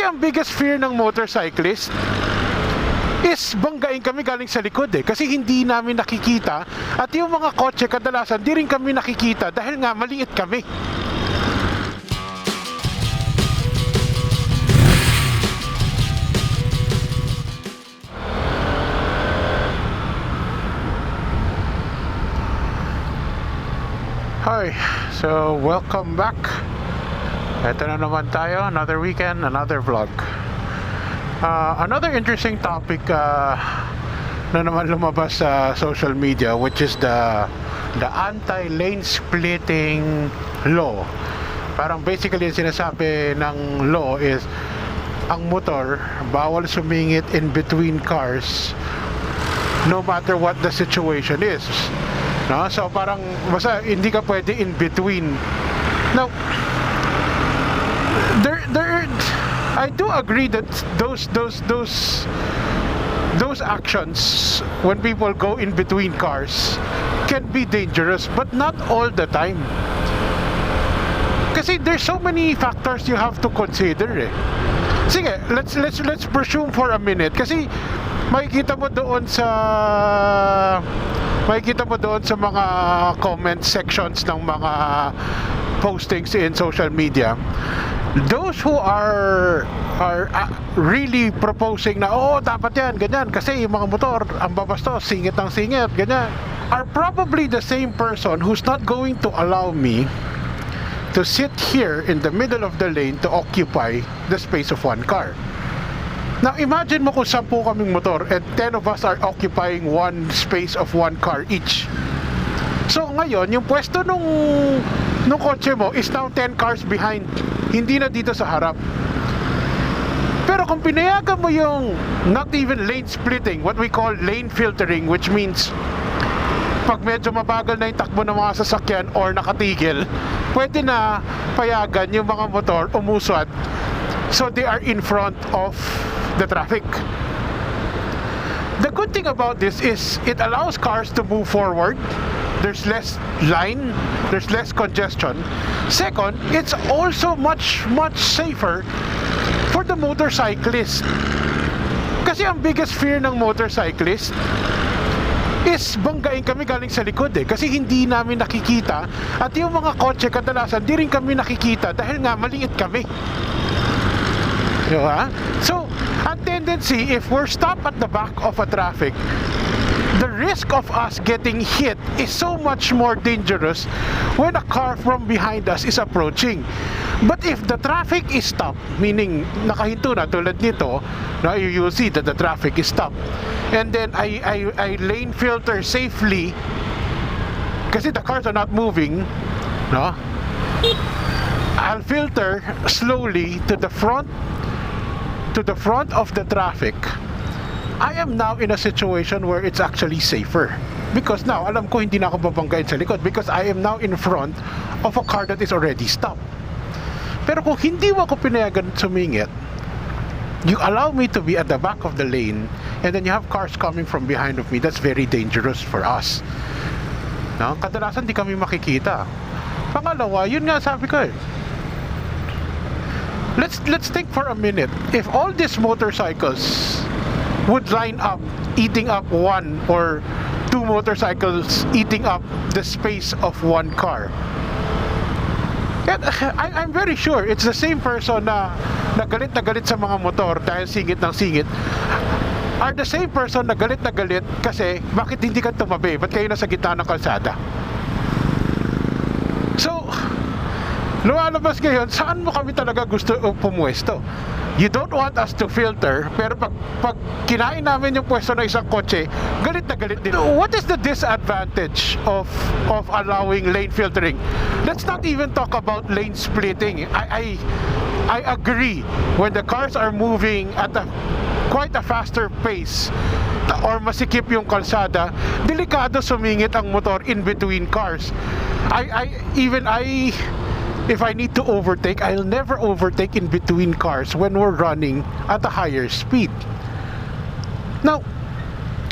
Kasi ang biggest fear ng motorcyclist is banggain kami galing sa likod kasi hindi namin nakikita, at yung mga kotse kadalasan di rin kami nakikita dahil nga maliit kami. Hi, so welcome back. Ito na naman tayo, another weekend, another vlog. Another interesting topic na naman lumabas sa social media, which is the anti-lane splitting law. Parang basically yung sinasabi ng law is ang motor bawal sumingit in between cars no matter what the situation is. No? So parang basta hindi ka pwede in between. Now I do agree that those actions when people go in between cars can be dangerous, but not all the time. Kasi there's so many factors you have to consider. Sige, let's presume for a minute, kasi makikita mo doon sa mga comment sections ng mga postings in social media, those who are really proposing na dapat yan, ganyan, kasi yung mga motor ang babastos, singit ng singit, ganyan, are probably the same person who's not going to allow me to sit here in the middle of the lane to occupy the space of one car. Now imagine mo kung 10 kaming motor and 10 of us are occupying one space of one car each. So ngayon, yung pwesto nung kotse mo is now 10 cars behind, hindi na dito sa harap. Pero kung pinayagan mo yung not even lane splitting, what we call lane filtering, which means pag medyo mabagal na yung takbo ng mga sasakyan or nakatigil, pwede na payagan yung mga motor umusad so they are in front of the traffic. The good thing about this is it allows cars to move forward. There's less line, there's less congestion. Second, it's also much safer for the motorcyclist. Kasi ang biggest fear ng motorcyclist is banggain kami galing sa likod kasi hindi namin nakikita, at yung mga kotse kadalasan di rin kami nakikita dahil nga maliit kami. Diba? So, ang tendency, if we're stopped at the back of a traffic, the risk of us getting hit is so much more dangerous when a car from behind us is approaching. But if the traffic is stopped, meaning nakahinto na tulad nito, no, you see that the traffic is stopped, and then I lane filter safely kasi the cars are not moving, no? I'll filter slowly to the front of the traffic. I am now in a situation where it's actually safer, because now alam ko hindi na ako babanggain sa likod because I am now in front of a car that is already stopped. Pero kung hindi mo ako pinayagan sumingit, you allow me to be at the back of the lane, and then you have cars coming from behind of me, that's very dangerous for us. No? Kadalasan di kami makikita. Pangalawa, yun nga sabi ko Let's think for a minute. If all these motorcycles would line up, eating up one or two motorcycles, eating up the space of one car, I'm very sure it's the same person na galit sa mga motor dahil singit ng singit, are the same person na galit kasi bakit hindi ka tumabi, ba't kayo nasa gitna ng kalsada. So lumalabas ngayon, saan mo kami talaga gusto pumuesto? You don't want us to filter, pero pag kinain namin yung pwesto ng isang kotse, galit na galit din. What is the disadvantage of allowing lane filtering? Let's not even talk about lane splitting. I agree, when the cars are moving at quite a faster pace or masikip yung kalsada, delikado sumingit ang motor in between cars. If I need to overtake, I'll never overtake in between cars when we're running at a higher speed. Now,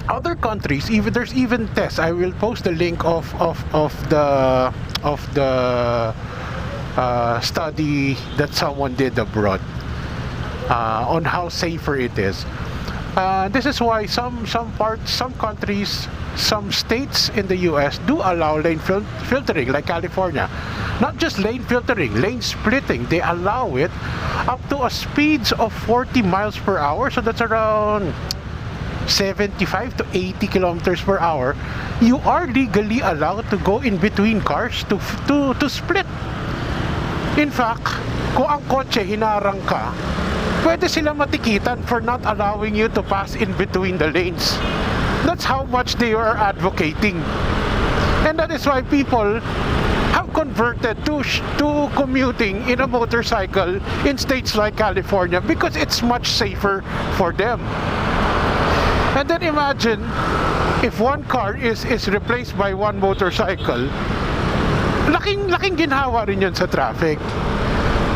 other countries, there's even tests. I will post the link of the study that someone did abroad. on how safer it is. This is why some countries, some states in the US do allow lane filtering, like California. Not just lane filtering, lane splitting. They allow it up to a speeds of 40 miles per hour. So that's around 75 to 80 kilometers per hour. You are legally allowed to go in between cars to split. In fact, kung ang kotse hinarang ka, pwede sila matikitan for not allowing you to pass in between the lanes. That's how much they are advocating. And that is why people have converted to commuting in a motorcycle in states like California, because it's much safer for them. And then imagine if one car is replaced by one motorcycle, laking ginhawa rin yun sa traffic.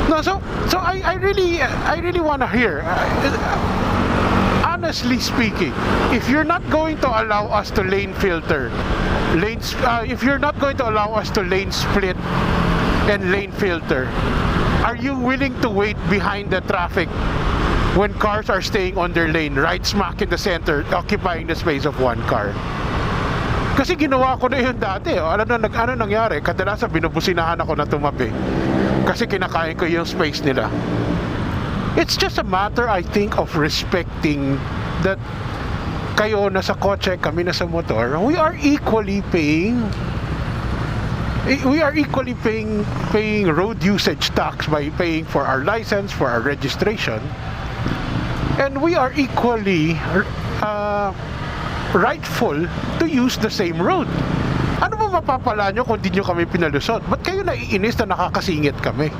No, so I really want to hear, honestly speaking, if you're not going to allow us to lane filter, if you're not going to allow us to lane split and lane filter, are you willing to wait behind the traffic when cars are staying on their lane, right smack in the center, occupying the space of one car? Kasi ginawa ko na yun dati. Ano nangyari? Kadalasan binubusinahan ako na tumabi kasi kinakain ko yung space nila. It's just a matter, I think, of respecting that kayo na sa kotse, kami na sa motor. We are equally paying road usage tax by paying for our license, for our registration. And we are equally rightful to use the same road. Ano ba mapapala nyo kung di nyo kami pinalusot? Ba't kayo naiinis na nakakasingit kami?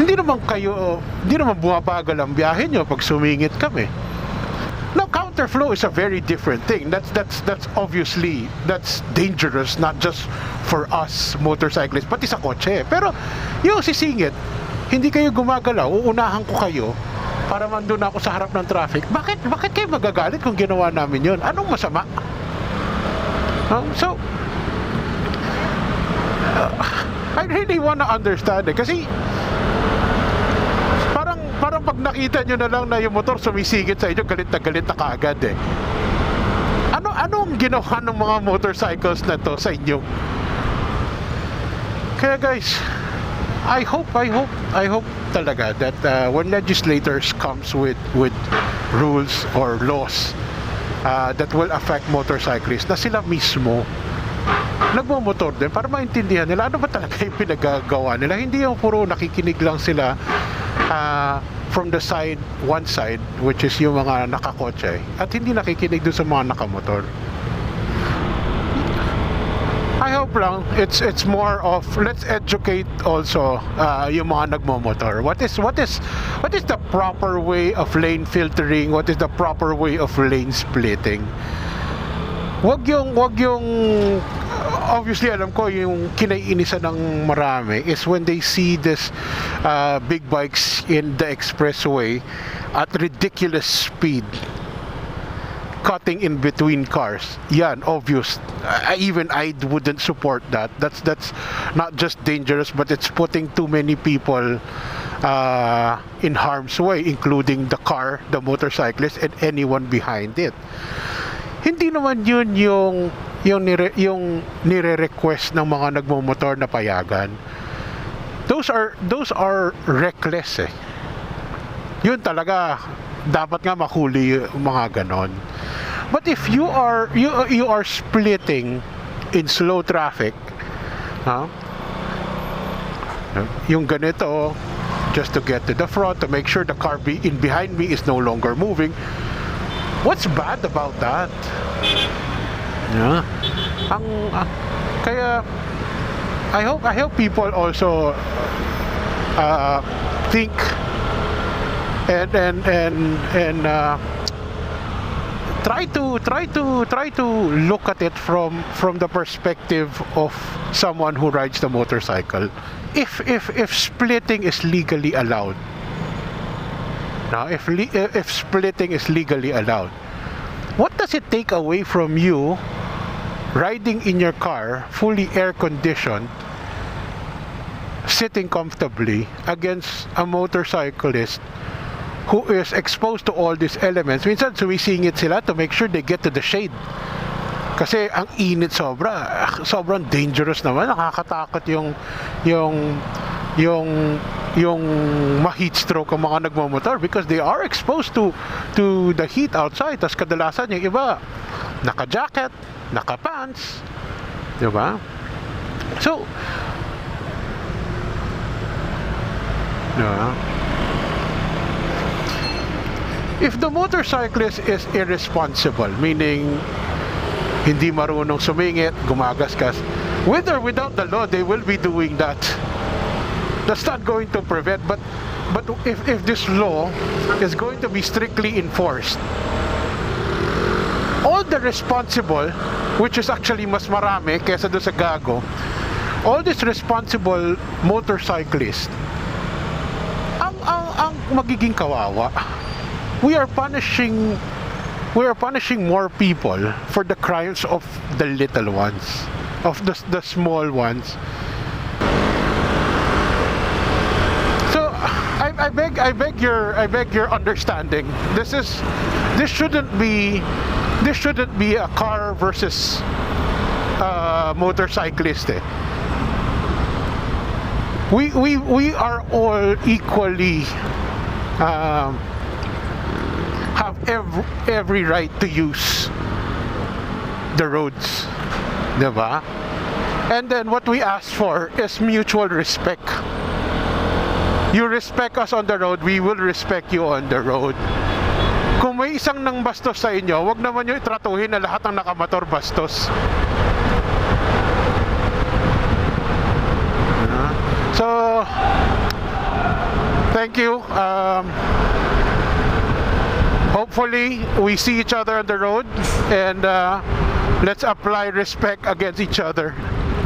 Hindi naman bumabagal ang biyahe nyo pag sumingit kami. Now, counterflow is a very different thing. That's obviously, that's dangerous, not just for us motorcyclists, pati sa kotse. Pero yung sisingit, hindi kayo gumagalaw, uunahan ko kayo para mandun ako sa harap ng traffic. Bakit kayo magagalit kung ginawa namin yun? Anong masama? I really wanna understand it. Kasi parang pag nakita nyo na lang na yung motor sumisingit sa inyo, galit na kaagad eh. Anong ginawa ng mga motorcycles na to sa inyo? Kaya guys, I hope talaga that when legislators comes with rules or laws that will affect motorcyclists, na sila mismo nagmumotor din para maintindihan nila ano ba talaga yung pinagagawa nila. Hindi yung puro nakikinig lang sila from the side, one side, which is yung mga nakakotse, at hindi nakikinig doon sa mga nakamotor. I hope lang it's more of let's educate also yung mga nagmomotor. What is the proper way of lane filtering? What is the proper way of lane splitting? Wag yung obviously alam ko yung kinaiinisan ng marami is when they see this big bikes in the expressway at ridiculous speed, cutting in between cars. Yan, obvious. Even I wouldn't support that. That's not just dangerous, but it's putting too many people in harm's way, including the car, the motorcyclist, and anyone behind it. Hindi naman yun yung nire-request ng mga nagmomotor na payagan. Those are reckless eh. Yun talaga dapat nga mahuli mga ganon. But if you are splitting in slow traffic, yung ganito, just to get to the front, to make sure the car behind me is no longer moving, what's bad about that? Yeah. Kaya I hope people also think and try to look at it from the perspective of someone who rides the motorcycle. If splitting is legally allowed, now if splitting is legally allowed, what does it take away from you riding in your car fully air conditioned, sitting comfortably against a motorcyclist who is exposed to all these elements. Minsan sumisingit sila to make sure they get to the shade. Kasi ang init sobrang dangerous naman, nakakatakot yung ma-heat stroke ang mga nagmamotor because they are exposed to the heat outside. Tas kadalasan yung iba naka-jacket, naka-pants, di ba? So, if the motorcyclist is irresponsible, meaning hindi marunong sumingit, gumagasgas, with or without the law, they will be doing that. That's not going to prevent, but if this law is going to be strictly enforced, all the responsible, which is actually mas marami kesa doon sa gago, all this responsible motorcyclist, ang magiging kawawa. We are punishing more people for the crimes of the little ones, of the small ones. So I beg your understanding. This shouldn't be a car versus motorcyclist. We are all equally have every right to use the roads, diba? And then what we ask for is mutual respect. You respect us on the road, we will respect you on the road. Kung may isang nang bastos sa inyo, wag naman nyo itratuhin na lahat ng nakamotor bastos. So, thank you. Hopefully, we see each other on the road, and let's apply respect against each other.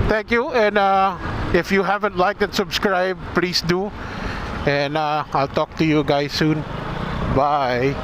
Thank you, and if you haven't liked and subscribed, please do. And I'll talk to you guys soon. Bye.